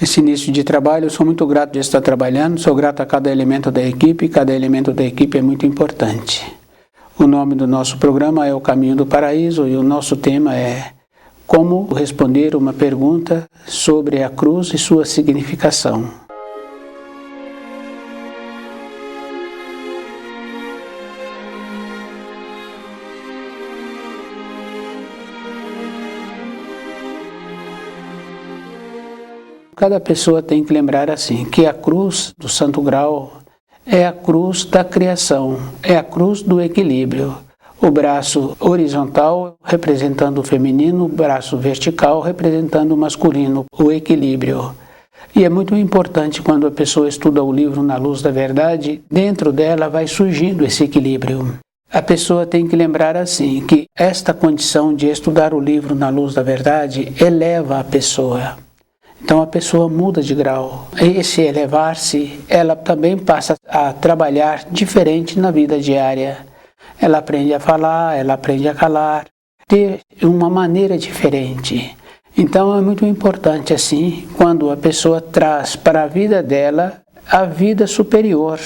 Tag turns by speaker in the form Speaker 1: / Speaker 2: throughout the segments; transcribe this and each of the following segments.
Speaker 1: Esse início de trabalho, eu sou muito grato de estar trabalhando, sou grato a cada elemento da equipe, cada elemento da equipe é muito importante. O nome do nosso programa é O Caminho do Paraíso e o nosso tema é como responder uma pergunta sobre a cruz e sua significação. Cada pessoa tem que lembrar assim, que a cruz do Santo Grau é a cruz da criação, é a cruz do equilíbrio. O braço horizontal representando o feminino, o braço vertical representando o masculino, o equilíbrio. E é muito importante quando a pessoa estuda o livro Na Luz da Verdade, dentro dela vai surgindo esse equilíbrio. A pessoa tem que lembrar assim, que esta condição de estudar o livro Na Luz da Verdade eleva a pessoa. Então a pessoa muda de grau. Esse elevar-se, ela também passa a trabalhar diferente na vida diária. Ela aprende a falar, ela aprende a calar, ter uma maneira diferente. Então é muito importante assim, quando a pessoa traz para a vida dela a vida superior.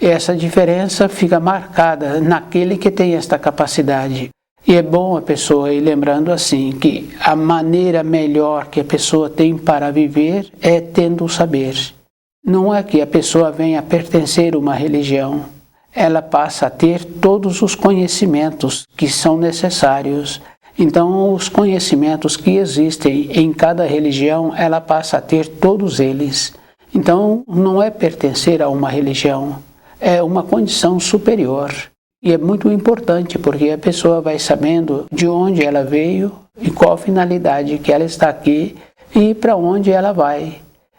Speaker 1: Essa diferença fica marcada naquele que tem esta capacidade. E é bom a pessoa ir lembrando assim, que a maneira melhor que a pessoa tem para viver é tendo o saber. Não é que a pessoa venha a pertencer a uma religião, ela passa a ter todos os conhecimentos que são necessários. Então, os conhecimentos que existem em cada religião, ela passa a ter todos eles. Então, não é pertencer a uma religião, é uma condição superior. E é muito importante porque a pessoa vai sabendo de onde ela veio e qual a finalidade que ela está aqui e para onde ela vai.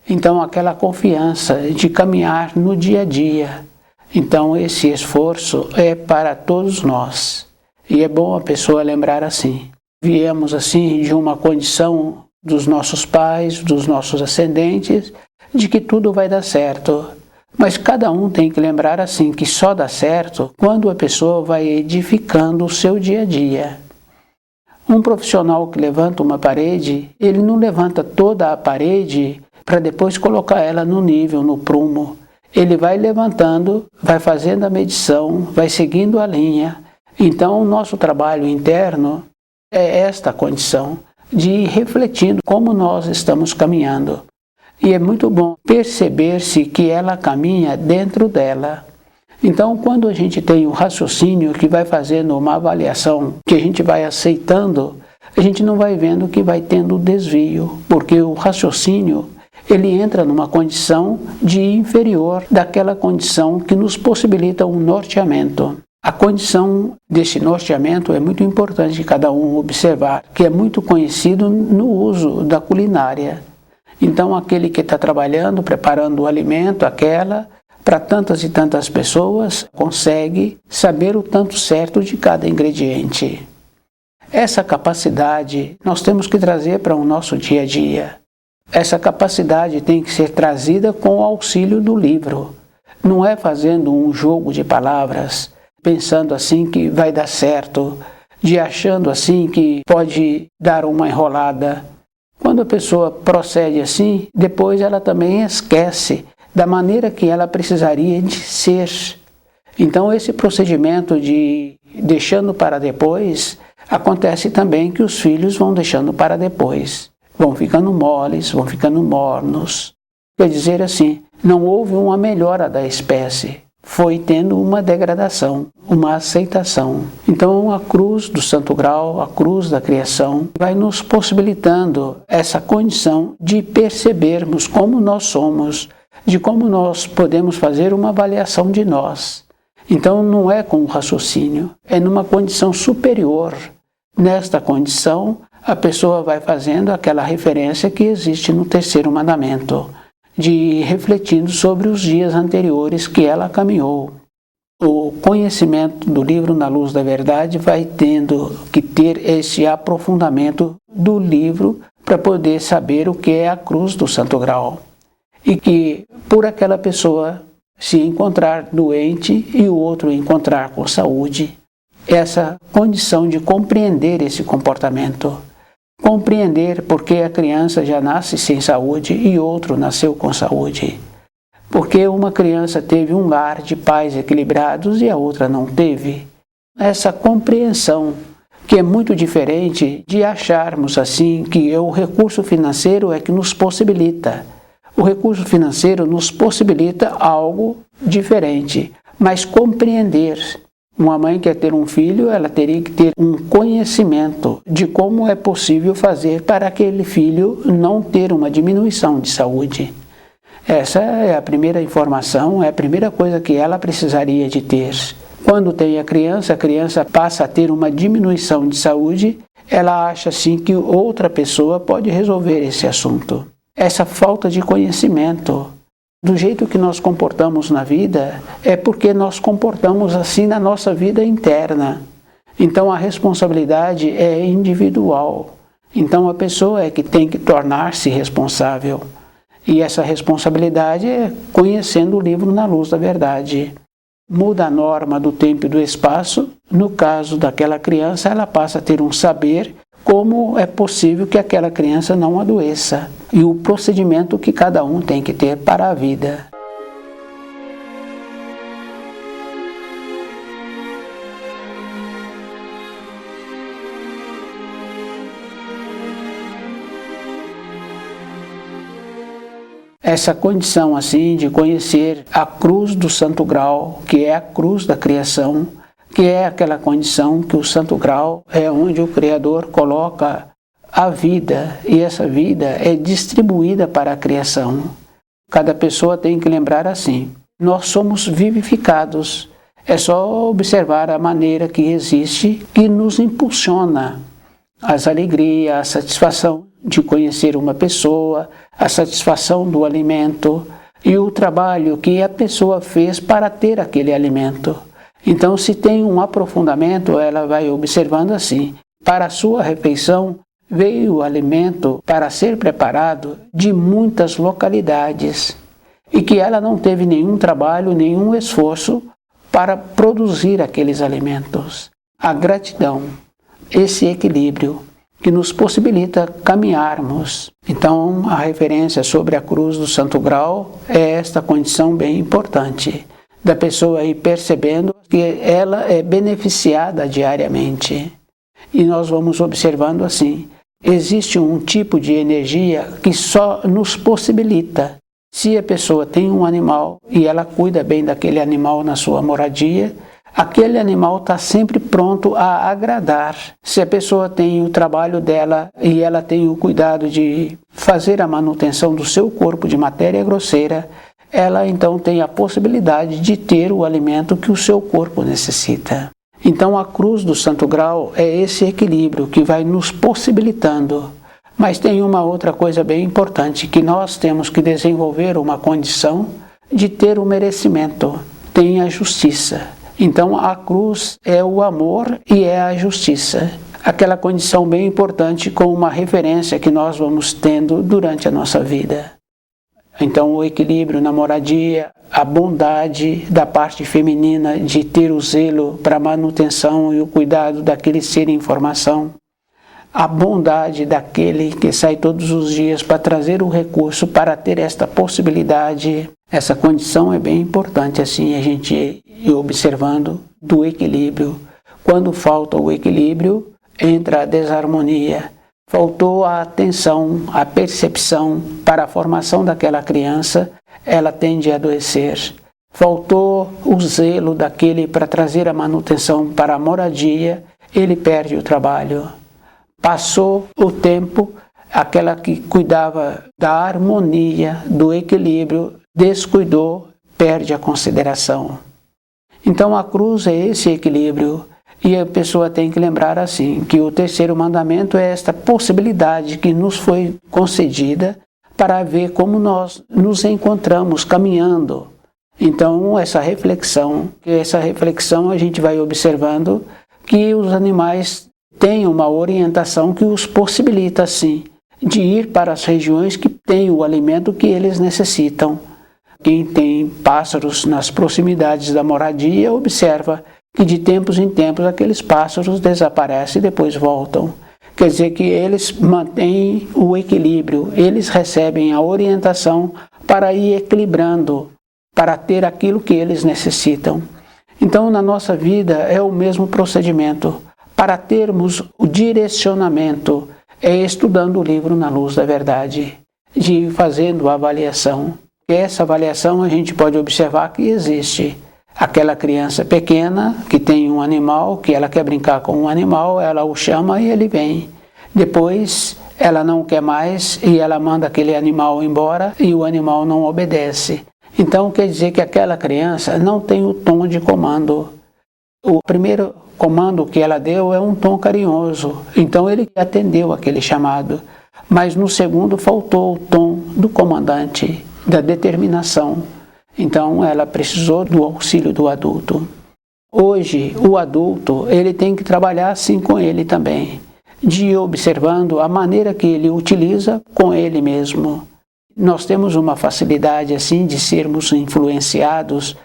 Speaker 1: Então aquela confiança de caminhar no dia a dia. Então esse esforço é para todos nós. E é bom a pessoa lembrar assim. Viemos assim de uma condição dos nossos pais, dos nossos ascendentes, de que tudo vai dar certo. Mas cada um tem que lembrar assim, que só dá certo quando a pessoa vai edificando o seu dia a dia. Um profissional que levanta uma parede, ele não levanta toda a parede para depois colocar ela no nível, no prumo. Ele vai levantando, vai fazendo a medição, vai seguindo a linha. Então o nosso trabalho interno é esta condição de ir refletindo como nós estamos caminhando. E é muito bom perceber-se que ela caminha dentro dela. Então, quando a gente tem um raciocínio que vai fazendo uma avaliação, que a gente vai aceitando, a gente não vai vendo que vai tendo desvio, porque o raciocínio, ele entra numa condição de inferior daquela condição que nos possibilita um norteamento. A condição desse norteamento é muito importante cada um observar, que é muito conhecido no uso da culinária. Então, aquele que está trabalhando, preparando o alimento, para tantas e tantas pessoas, consegue saber o tanto certo de cada ingrediente. Essa capacidade nós temos que trazer para o nosso dia a dia. Essa capacidade tem que ser trazida com o auxílio do livro. Não é fazendo um jogo de palavras, pensando assim que vai dar certo, de achando assim que pode dar uma enrolada. Quando a pessoa procede assim, depois ela também esquece da maneira que ela precisaria de ser. Então esse procedimento de deixando para depois, acontece também que os filhos vão deixando para depois. Vão ficando moles, vão ficando mornos. Quer dizer assim, não houve uma melhora da espécie. Foi tendo uma degradação, uma aceitação. Então a cruz do Santo Grau, a cruz da criação, vai nos possibilitando essa condição de percebermos como nós somos, de como nós podemos fazer uma avaliação de nós. Então não é com o raciocínio, é numa condição superior. Nesta condição, a pessoa vai fazendo aquela referência que existe no terceiro mandamento, de ir refletindo sobre os dias anteriores que ela caminhou. O conhecimento do livro Na Luz da Verdade vai tendo que ter esse aprofundamento do livro para poder saber o que é a cruz do Santo Grau. E que por aquela pessoa se encontrar doente e o outro encontrar com saúde, essa condição de compreender esse comportamento. Compreender por que a criança já nasce sem saúde e outro nasceu com saúde. Porque uma criança teve um lar de pais equilibrados e a outra não teve. Essa compreensão, que é muito diferente de acharmos assim que o recurso financeiro é que nos possibilita. O recurso financeiro nos possibilita algo diferente, mas compreender. Uma mãe quer ter um filho, ela teria que ter um conhecimento de como é possível fazer para aquele filho não ter uma diminuição de saúde. Essa é a primeira informação, é a primeira coisa que ela precisaria de ter. Quando tem a criança passa a ter uma diminuição de saúde, ela acha assim que outra pessoa pode resolver esse assunto. Essa falta de conhecimento do jeito que nós comportamos na vida é porque nós comportamos assim na nossa vida interna. Então a responsabilidade é individual. Então a pessoa é que tem que tornar-se responsável. E essa responsabilidade é conhecendo o livro Na Luz da Verdade. Muda a norma do tempo e do espaço. No caso daquela criança, ela passa a ter um saber como é possível que aquela criança não adoeça e o procedimento que cada um tem que ter para a vida. Essa condição assim de conhecer a cruz do Santo Grau, que é a cruz da criação, que é aquela condição que o Santo Grau é onde o Criador coloca a vida, e essa vida é distribuída para a criação. Cada pessoa tem que lembrar assim, nós somos vivificados. É só observar a maneira que existe, que nos impulsiona as alegrias, a satisfação de conhecer uma pessoa, a satisfação do alimento e o trabalho que a pessoa fez para ter aquele alimento. Então, se tem um aprofundamento, ela vai observando assim, para a sua refeição veio o alimento para ser preparado de muitas localidades e que ela não teve nenhum trabalho, nenhum esforço para produzir aqueles alimentos. A gratidão, esse equilíbrio que nos possibilita caminharmos. Então, a referência sobre a cruz do Santo Grau é esta condição bem importante, da pessoa ir percebendo que ela é beneficiada diariamente. E nós vamos observando assim, existe um tipo de energia que só nos possibilita. Se a pessoa tem um animal e ela cuida bem daquele animal na sua moradia, aquele animal está sempre pronto a agradar. Se a pessoa tem o trabalho dela e ela tem o cuidado de fazer a manutenção do seu corpo de matéria grosseira, ela então tem a possibilidade de ter o alimento que o seu corpo necessita. Então a cruz do Santo Grau é esse equilíbrio que vai nos possibilitando. Mas tem uma outra coisa bem importante, que nós temos que desenvolver uma condição de ter o merecimento, tem a justiça. Então a cruz é o amor e é a justiça. Aquela condição bem importante com uma referência que nós vamos tendo durante a nossa vida. Então o equilíbrio na moradia, a bondade da parte feminina de ter o zelo para a manutenção e o cuidado daquele ser em formação, a bondade daquele que sai todos os dias para trazer o recurso para ter esta possibilidade. Essa condição é bem importante assim, a gente ir observando do equilíbrio. Quando falta o equilíbrio, entra a desarmonia. Faltou a atenção, a percepção para a formação daquela criança, ela tende a adoecer. Faltou o zelo daquele para trazer a manutenção para a moradia, ele perde o trabalho. Passou o tempo, aquela que cuidava da harmonia, do equilíbrio, descuidou, perde a consideração. Então a cruz é esse equilíbrio. E a pessoa tem que lembrar assim, que o terceiro mandamento é esta possibilidade que nos foi concedida para ver como nós nos encontramos caminhando. Então essa reflexão a gente vai observando que os animais têm uma orientação que os possibilita assim, de ir para as regiões que têm o alimento que eles necessitam. Quem tem pássaros nas proximidades da moradia observa que de tempos em tempos aqueles pássaros desaparecem e depois voltam. quer dizer que eles mantêm o equilíbrio, eles recebem a orientação para ir equilibrando, para ter aquilo que eles necessitam. Então, na nossa vida é o mesmo procedimento. Para termos o direcionamento, é estudando o livro Na Luz da Verdade, de ir fazendo a avaliação. E essa avaliação a gente pode observar que existe aquela criança pequena que tem um animal, que ela quer brincar com um animal, ela o chama e ele vem. Depois ela não quer mais e ela manda aquele animal embora e o animal não obedece. Então quer dizer que aquela criança não tem o tom de comando. O primeiro comando que ela deu é um tom carinhoso, então ele atendeu aquele chamado. Mas no segundo faltou o tom do comandante, da determinação. Então ela precisou do auxílio do adulto. Hoje o adulto ele tem que trabalhar assim com ele também, de ir observando a maneira que ele utiliza com ele mesmo. Nós temos uma facilidade assim de sermos influenciados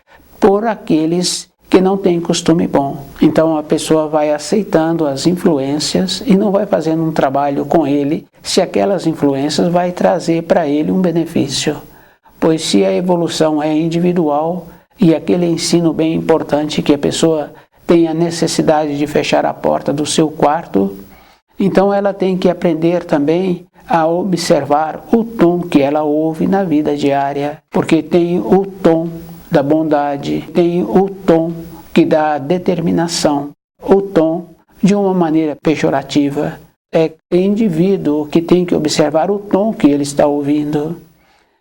Speaker 1: por aqueles que não têm costume bom. Então a pessoa vai aceitando as influências e não vai fazendo um trabalho com ele se aquelas influências vai trazer para ele um benefício. Pois se a evolução é individual e aquele ensino bem importante que a pessoa tem a necessidade de fechar a porta do seu quarto, então ela tem que aprender também a observar o tom que ela ouve na vida diária, porque tem o tom da bondade, tem o tom que dá determinação, o tom de uma maneira pejorativa. É o indivíduo que tem que observar o tom que ele está ouvindo.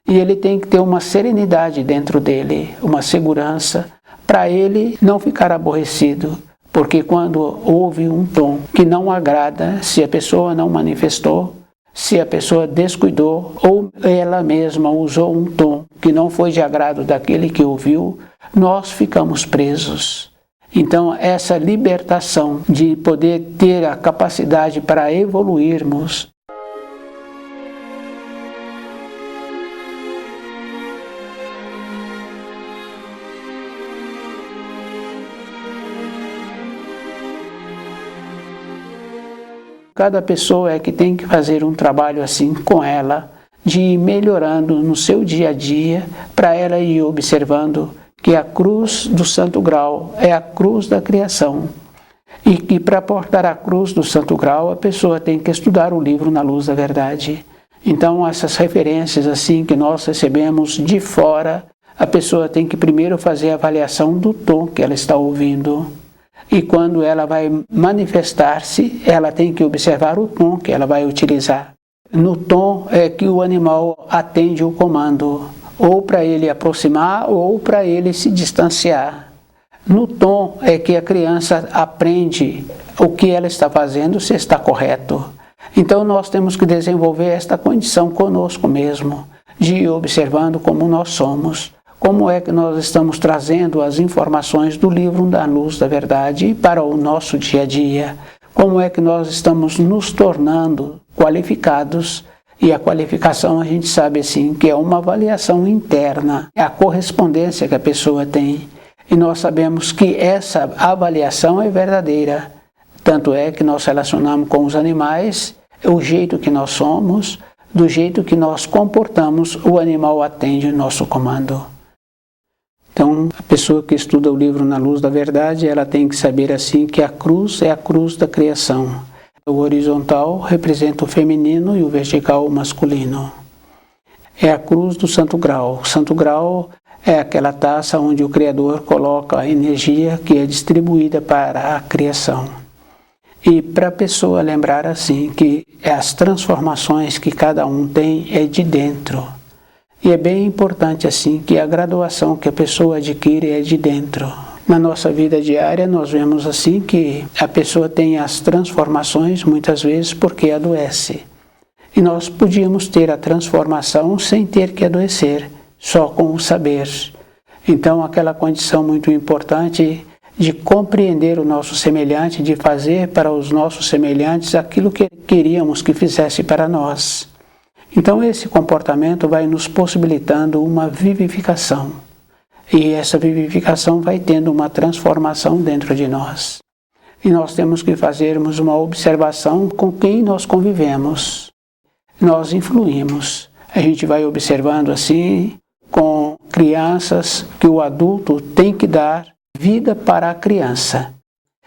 Speaker 1: E ele tem que ter uma serenidade dentro dele, uma segurança, para ele não ficar aborrecido. Porque quando houve um tom que não agrada, se a pessoa não manifestou, se a pessoa descuidou ou ela mesma usou um tom que não foi de agrado daquele que ouviu, nós ficamos presos. Então, essa libertação de poder ter a capacidade para evoluirmos, cada pessoa é que tem que fazer um trabalho assim com ela, de ir melhorando no seu dia a dia, para ela ir observando que a cruz do Santo Grau é a cruz da criação. E que para portar a cruz do Santo Grau, a pessoa tem que estudar o livro Na Luz da Verdade. Então, essas referências assim que nós recebemos de fora, a pessoa tem que primeiro fazer a avaliação do tom que ela está ouvindo. E quando ela vai manifestar-se, ela tem que observar o tom que ela vai utilizar. No tom é que o animal atende o comando, ou para ele aproximar ou para ele se distanciar. No tom é que a criança aprende o que ela está fazendo, se está correto. Então nós temos que desenvolver esta condição conosco mesmo, de ir observando como nós somos. Como é que nós estamos trazendo as informações do livro da Luz da Verdade para o nosso dia a dia? Como é que nós estamos nos tornando qualificados? E a qualificação a gente sabe assim que é uma avaliação interna, é a correspondência que a pessoa tem. E nós sabemos que essa avaliação é verdadeira. Tanto é que nós relacionamos com os animais, o jeito que nós somos, do jeito que nós comportamos, o animal atende o nosso comando. Então, a pessoa que estuda o livro Na Luz da Verdade, ela tem que saber assim que a cruz é a cruz da criação. O horizontal representa o feminino e o vertical o masculino. É a cruz do Santo Grau. O Santo Grau é aquela taça onde o Criador coloca a energia que é distribuída para a criação. E para a pessoa lembrar assim que as transformações que cada um tem é de dentro. E é bem importante assim que a graduação que a pessoa adquire é de dentro. Na nossa vida diária nós vemos assim que a pessoa tem as transformações muitas vezes porque adoece. E nós podíamos ter a transformação sem ter que adoecer, só com o saber. Então aquela condição muito importante de compreender o nosso semelhante, de fazer para os nossos semelhantes aquilo que queríamos que fizesse para nós. Então esse comportamento vai nos possibilitando uma vivificação. E essa vivificação vai tendo uma transformação dentro de nós. e nós temos que fazermos uma observação com quem nós convivemos. Nós influímos. A gente vai observando assim, com crianças, que o adulto tem que dar vida para a criança.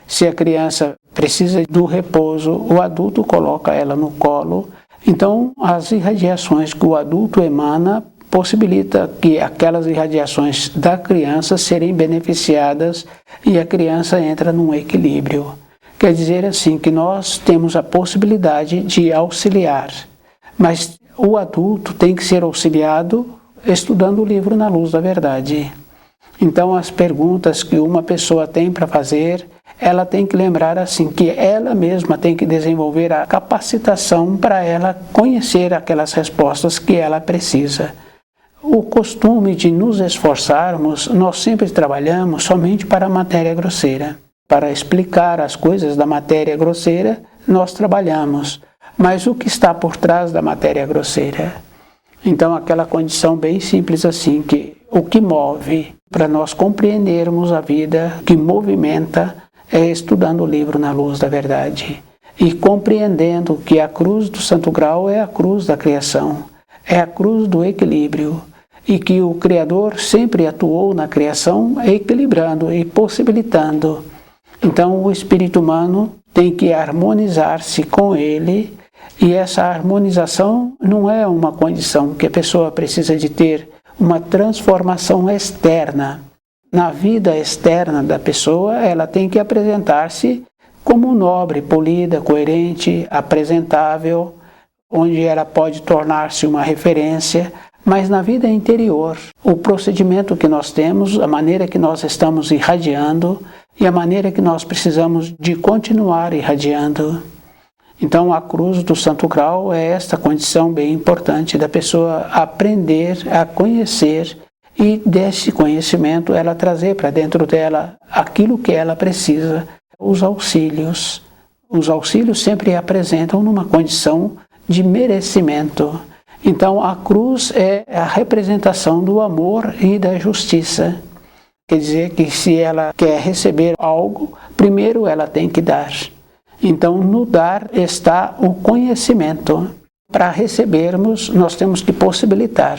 Speaker 1: Se a criança precisa do repouso, o adulto coloca ela no colo. Então, as irradiações que o adulto emana possibilita que aquelas irradiações da criança serem beneficiadas e a criança entra num equilíbrio. Quer dizer assim que nós temos a possibilidade de auxiliar, mas o adulto tem que ser auxiliado estudando o livro Na Luz da Verdade. Então, as perguntas que uma pessoa tem para fazer, ela tem que lembrar assim que ela mesma tem que desenvolver a capacitação para ela conhecer aquelas respostas que ela precisa. O costume de nos esforçarmos, nós sempre trabalhamos somente para a matéria grosseira. Para explicar as coisas da matéria grosseira, nós trabalhamos. Mas o que está por trás da matéria grosseira? Então, aquela condição bem simples assim, que o que move para nós compreendermos a vida, que movimenta, é estudando o livro Na Luz da Verdade e compreendendo que a cruz do Santo Grau é a cruz da criação, é a cruz do equilíbrio e que o Criador sempre atuou na criação equilibrando e possibilitando. Então, o espírito humano tem que harmonizar-se com ele e essa harmonização não é uma condição que a pessoa precisa de ter uma transformação externa. Na vida externa da pessoa, ela tem que apresentar-se como nobre, polida, coerente, apresentável, onde ela pode tornar-se uma referência, mas na vida interior, o procedimento que nós temos, a maneira que nós estamos irradiando e a maneira que nós precisamos de continuar irradiando. Então, a cruz do Santo Grau é esta condição bem importante da pessoa aprender a conhecer e desse conhecimento ela trazer para dentro dela aquilo que ela precisa, os auxílios. Os auxílios sempre apresentam numa condição de merecimento. Então, a cruz é a representação do amor e da justiça. Quer dizer que se ela quer receber algo, primeiro ela tem que dar. Então, no dar está o conhecimento. Para recebermos, nós temos que possibilitar.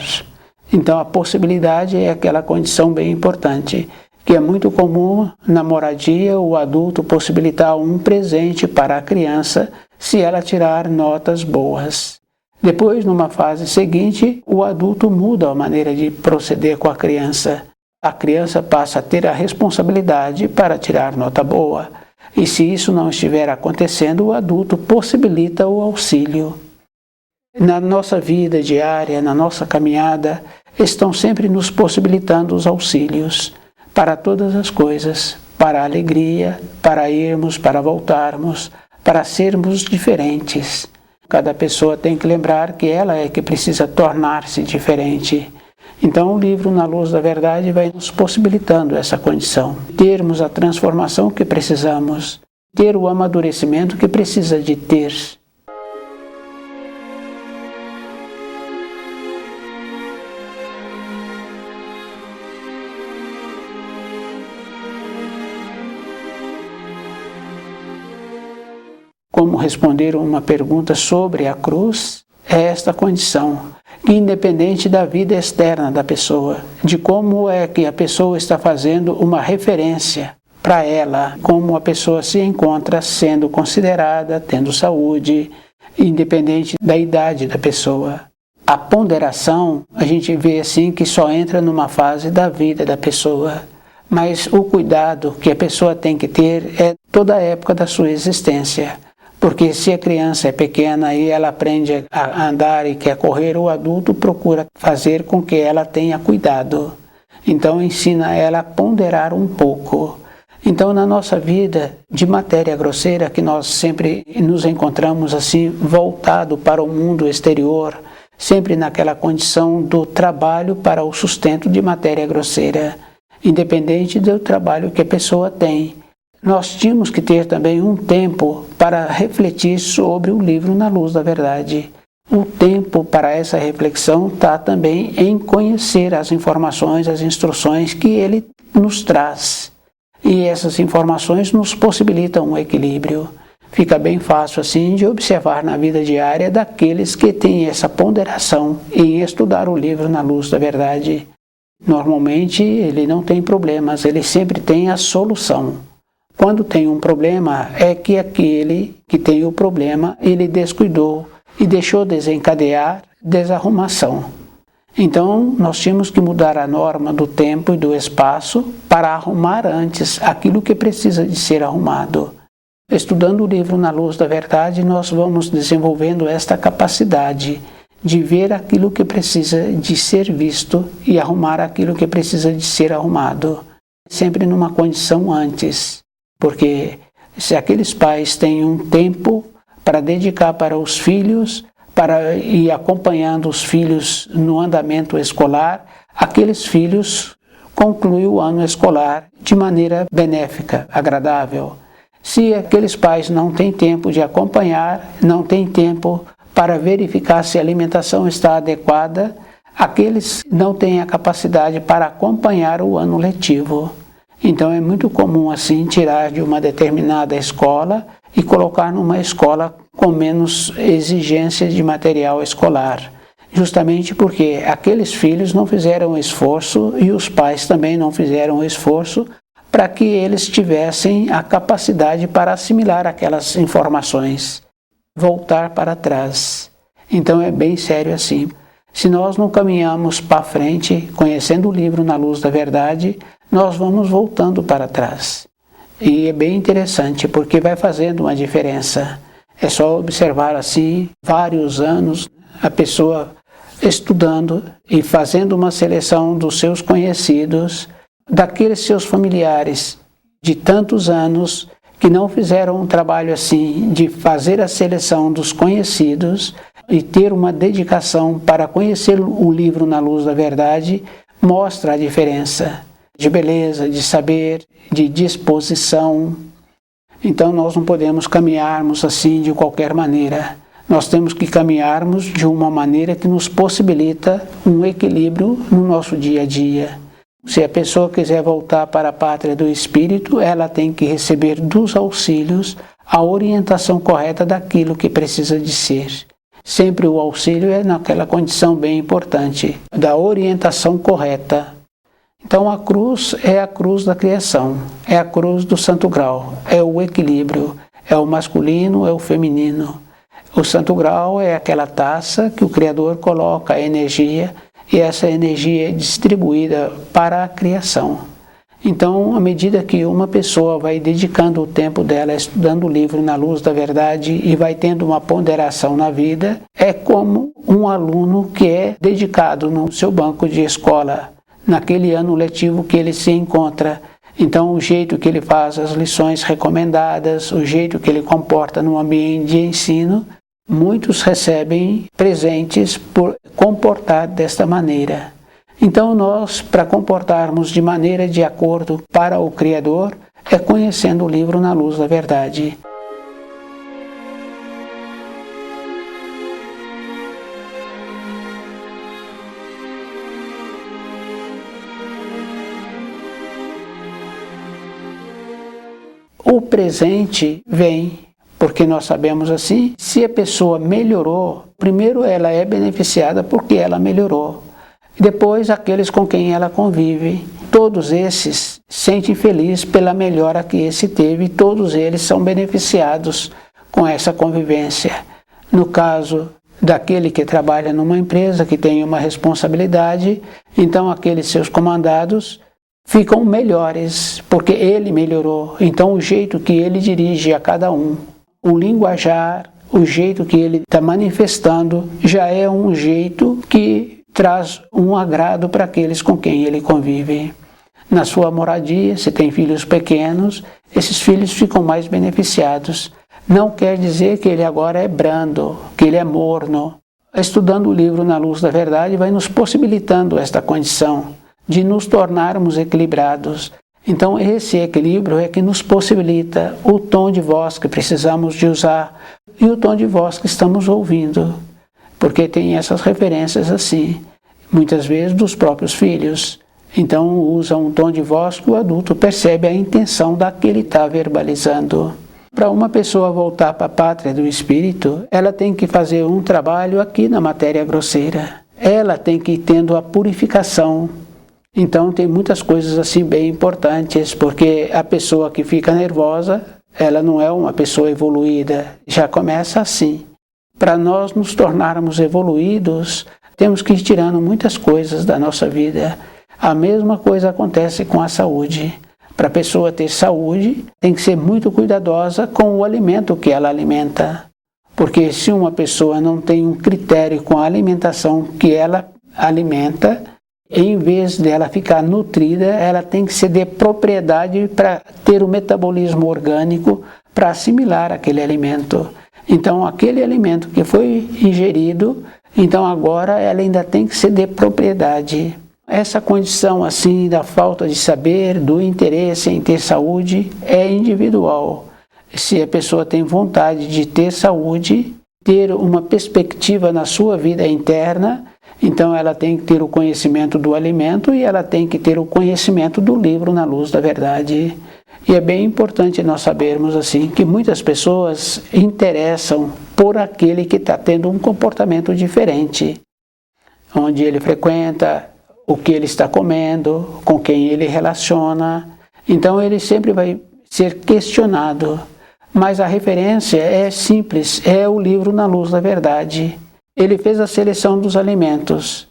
Speaker 1: Então, a possibilidade é aquela condição bem importante, que é muito comum na moradia o adulto possibilitar um presente para a criança se ela tirar notas boas. Depois, numa fase seguinte, o adulto muda a maneira de proceder com a criança. A criança passa a ter a responsabilidade para tirar nota boa. E se isso não estiver acontecendo, o adulto possibilita o auxílio. Na nossa vida diária, na nossa caminhada, estão sempre nos possibilitando os auxílios para todas as coisas, para a alegria, para irmos, para voltarmos, para sermos diferentes. Cada pessoa tem que lembrar que ela é que precisa tornar-se diferente. Então, o livro Na Luz da Verdade vai nos possibilitando essa condição. Termos a transformação que precisamos, ter o amadurecimento que precisa de ter. Como responder uma pergunta sobre a cruz é esta condição, independente da vida externa da pessoa, de como é que a pessoa está fazendo uma referência para ela, como a pessoa se encontra sendo considerada, tendo saúde, independente da idade da pessoa. A ponderação, a gente vê assim que só entra numa fase da vida da pessoa, mas o cuidado que a pessoa tem que ter é toda a época da sua existência. Porque se a criança é pequena e ela aprende a andar e quer correr, o adulto procura fazer com que ela tenha cuidado. Então ensina ela a ponderar um pouco. Então na nossa vida de matéria grosseira, que nós sempre nos encontramos assim, voltado para o mundo exterior, sempre naquela condição do trabalho para o sustento de matéria grosseira, independente do trabalho que a pessoa tem. Nós tínhamos que ter também um tempo para refletir sobre o livro Na Luz da Verdade. O tempo para essa reflexão está também em conhecer as informações, as instruções que ele nos traz. E essas informações nos possibilitam um equilíbrio. Fica bem fácil assim de observar na vida diária daqueles que têm essa ponderação em estudar o livro na luz da verdade. Normalmente ele não tem problemas, ele sempre tem a solução. Quando tem um problema, é que aquele que tem o problema, ele descuidou e deixou desencadear desarrumação. Então, nós tínhamos que mudar a norma do tempo e do espaço para arrumar antes aquilo que precisa de ser arrumado. Estudando o livro na luz da verdade, nós vamos desenvolvendo esta capacidade de ver aquilo que precisa de ser visto e arrumar aquilo que precisa de ser arrumado, sempre numa condição antes. Porque se aqueles pais têm um tempo para dedicar para os filhos, para ir acompanhando os filhos no andamento escolar, aqueles filhos concluem o ano escolar de maneira benéfica, agradável. Se aqueles pais não têm tempo de acompanhar, não têm tempo para verificar se a alimentação está adequada, aqueles não têm a capacidade para acompanhar o ano letivo. Então é muito comum assim tirar de uma determinada escola e colocar numa escola com menos exigência de material escolar. Justamente porque aqueles filhos não fizeram esforço e os pais também não fizeram esforço para que eles tivessem a capacidade para assimilar aquelas informações, voltar para trás. Então é bem sério assim. Se nós não caminhamos para frente, conhecendo o livro na luz da verdade, nós vamos voltando para trás. E é bem interessante, porque vai fazendo uma diferença. É só observar assim, vários anos, a pessoa estudando e fazendo uma seleção dos seus conhecidos, daqueles seus familiares de tantos anos que não fizeram um trabalho assim de fazer a seleção dos conhecidos e ter uma dedicação para conhecer o livro na luz da verdade, mostra a diferença de beleza, de saber, de disposição. Então nós não podemos caminharmos assim de qualquer maneira. Nós temos que caminharmos de uma maneira que nos possibilita um equilíbrio no nosso dia a dia. Se a pessoa quiser voltar para a pátria do espírito, ela tem que receber dos auxílios a orientação correta daquilo que precisa de ser. Sempre o auxílio é naquela condição bem importante, da orientação correta. Então a cruz é a cruz da criação, é a cruz do santo grau, é o equilíbrio, é o masculino, é o feminino. O santo grau é aquela taça que o Criador coloca a energia e essa energia é distribuída para a criação. Então, à medida que uma pessoa vai dedicando o tempo dela estudando o livro na luz da verdade e vai tendo uma ponderação na vida, é como um aluno que é dedicado no seu banco de escola, naquele ano letivo que ele se encontra. Então, o jeito que ele faz as lições recomendadas, o jeito que ele comporta no ambiente de ensino, muitos recebem presentes por comportar desta maneira. Então nós, para comportarmos de maneira de acordo para o Criador, é conhecendo o livro na luz da verdade. O presente vem, porque nós sabemos assim, se a pessoa melhorou, primeiro ela é beneficiada porque ela melhorou. Depois, aqueles com quem ela convive, todos esses sentem feliz pela melhora que esse teve e todos eles são beneficiados com essa convivência. No caso daquele que trabalha numa empresa, que tem uma responsabilidade, então aqueles seus comandados ficam melhores, porque ele melhorou. Então o jeito que ele dirige a cada um, o linguajar, o jeito que ele está manifestando, já é um jeito que traz um agrado para aqueles com quem ele convive. Na sua moradia, se tem filhos pequenos, esses filhos ficam mais beneficiados. Não quer dizer que ele agora é brando, que ele é morno. Estudando o livro na luz da verdade vai nos possibilitando esta condição de nos tornarmos equilibrados. Então esse equilíbrio é que nos possibilita o tom de voz que precisamos de usar e o tom de voz que estamos ouvindo. Porque tem essas referências assim, muitas vezes dos próprios filhos. Então usa um tom de voz que o adulto percebe a intenção daquele que está verbalizando. Para uma pessoa voltar para a pátria do espírito, ela tem que fazer um trabalho aqui na matéria grosseira. Ela tem que ir tendo a purificação. Então tem muitas coisas assim bem importantes, porque a pessoa que fica nervosa, ela não é uma pessoa evoluída, já começa assim. Para nós nos tornarmos evoluídos, temos que ir tirando muitas coisas da nossa vida. A mesma coisa acontece com a saúde. Para a pessoa ter saúde, tem que ser muito cuidadosa com o alimento que ela alimenta. Porque se uma pessoa não tem um critério com a alimentação que ela alimenta, em vez dela ficar nutrida, ela tem que ceder propriedade para ter o metabolismo orgânico para assimilar aquele alimento. Então, aquele alimento que foi ingerido, então agora ela ainda tem que ceder propriedade. Essa condição assim da falta de saber, do interesse em ter saúde, é individual. Se a pessoa tem vontade de ter saúde, ter uma perspectiva na sua vida interna, então ela tem que ter o conhecimento do alimento e ela tem que ter o conhecimento do livro Na Luz da Verdade. E é bem importante nós sabermos assim que muitas pessoas interessam por aquele que está tendo um comportamento diferente, onde ele frequenta, o que ele está comendo, com quem ele relaciona. Então ele sempre vai ser questionado. Mas a referência é simples, é o livro Na Luz da Verdade. Ele fez a seleção dos alimentos.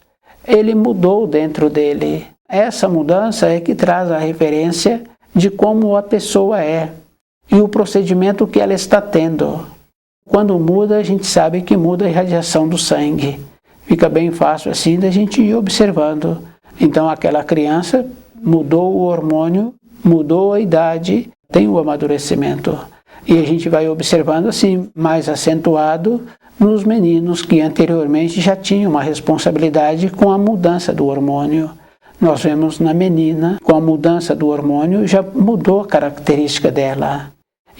Speaker 1: Ele mudou dentro dele. Essa mudança é que traz a referência de como a pessoa é e o procedimento que ela está tendo. Quando muda, a gente sabe que muda a irradiação do sangue. Fica bem fácil assim da gente ir observando. Então aquela criança mudou o hormônio, mudou a idade, tem o amadurecimento. E a gente vai observando assim, mais acentuado, nos meninos que anteriormente já tinham uma responsabilidade com a mudança do hormônio. Nós vemos na menina, com a mudança do hormônio, já mudou a característica dela.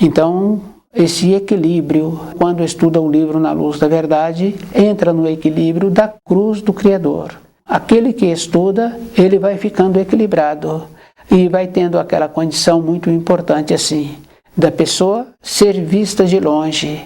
Speaker 1: Então, esse equilíbrio, quando estuda o livro Na Luz da Verdade, entra no equilíbrio da cruz do Criador. Aquele que estuda, ele vai ficando equilibrado e vai tendo aquela condição muito importante assim, da pessoa ser vista de longe,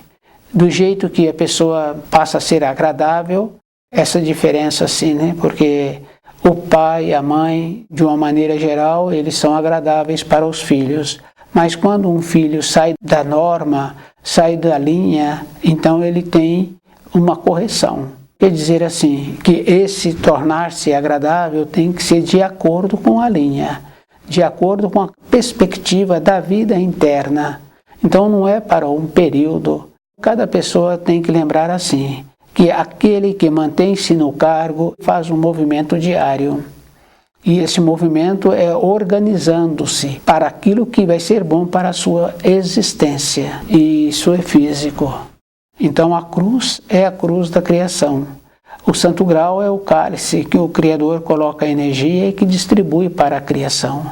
Speaker 1: do jeito que a pessoa passa a ser agradável, essa diferença assim, né? Porque o pai e a mãe, de uma maneira geral, eles são agradáveis para os filhos. Mas quando um filho sai da norma, sai da linha, então ele tem uma correção. Quer dizer assim, que esse tornar-se agradável tem que ser de acordo com a linha, de acordo com a perspectiva da vida interna. Então não é para um período. Cada pessoa tem que lembrar assim, que aquele que mantém-se no cargo faz um movimento diário. E esse movimento é organizando-se para aquilo que vai ser bom para a sua existência. E isso é físico. Então a cruz é a cruz da criação. O Santo Grau é o cálice que o Criador coloca a energia e que distribui para a criação.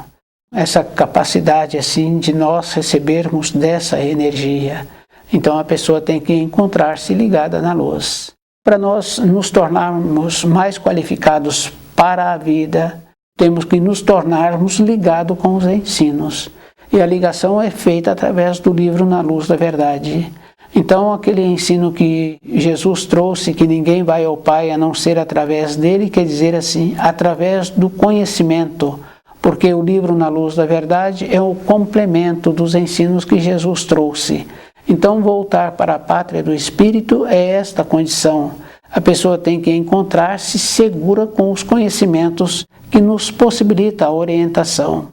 Speaker 1: Essa capacidade assim de nós recebermos dessa energia. Então a pessoa tem que encontrar-se ligada na luz. Para nós nos tornarmos mais qualificados para a vida, temos que nos tornarmos ligados com os ensinos. E a ligação é feita através do livro Na Luz da Verdade. Então aquele ensino que Jesus trouxe, que ninguém vai ao Pai a não ser através dele, quer dizer assim, através do conhecimento. Porque o livro Na Luz da Verdade é o complemento dos ensinos que Jesus trouxe. Então voltar para a pátria do Espírito é esta condição. A pessoa tem que encontrar-se segura com os conhecimentos que nos possibilita a orientação.